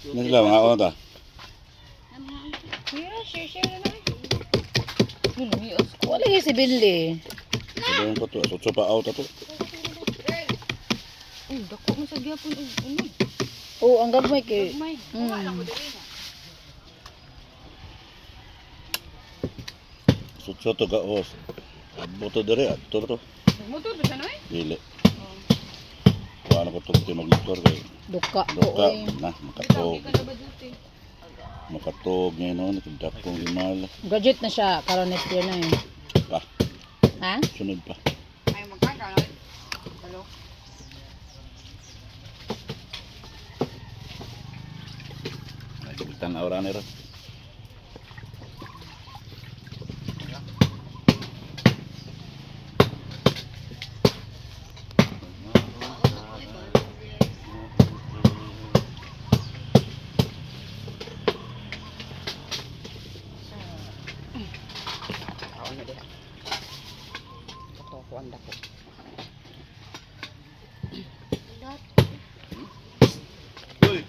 Ano sila, mga ano ta? Mira, share na lang. Lumiyos ko. Wala yung si Billy. Sabihin ko to, sutso pa out ato. Dako mo sa gyapon. Oo, ang gagmay kay. Sutso to ka, os. Boto dere, ato to. Motor ba siya, Noy? Dili. Kuha na ko to mag-motor kay. Duka. Doka, na, makatog. Makatog ngayon noon, kagdakong limal. Graduate na siya. Karon next year na eh. Pa, Ha? sunod pa. Ay, magkaka, Noy? Hello? Ay, kapitan aura nila. Ang dako. Uy!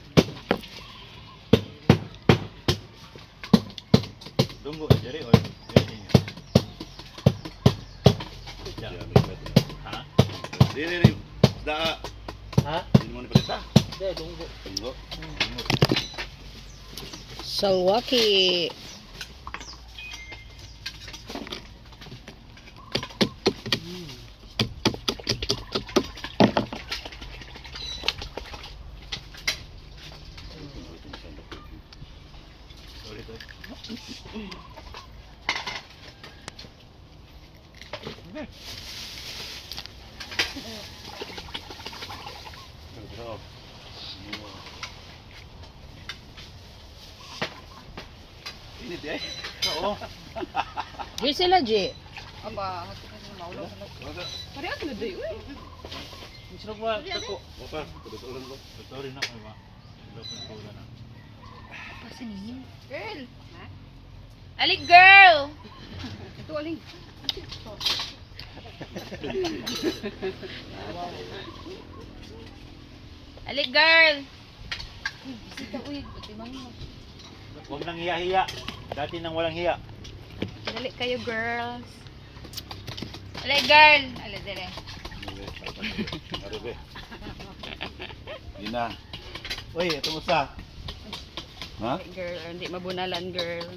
Tunggu jadi oi. Ha? Dili, daa. Ha? Hindi mo ni palita. Deh tunggu. Tunggu. Salwaki. Sorry tuh. Ini dia. Oo. Di sila, G. Aba, hati ka sa maulo. Pare ako na dayo eh. Sarap ba tako? Apa? Kebetulan ko. Sorry na kay ba. Dapat ko na. Girl. Alik, girl! Ito aling. Alik, girl! Bisita uy, pati mo. Huwag nang hiya-hiya. Dati nang walang hiya. Dali kayo, girls. Alik, girl! Alik, dali. Aduh be. Dina. Uy, ito musta? Ha? Girl, hindi mabunalan, girl.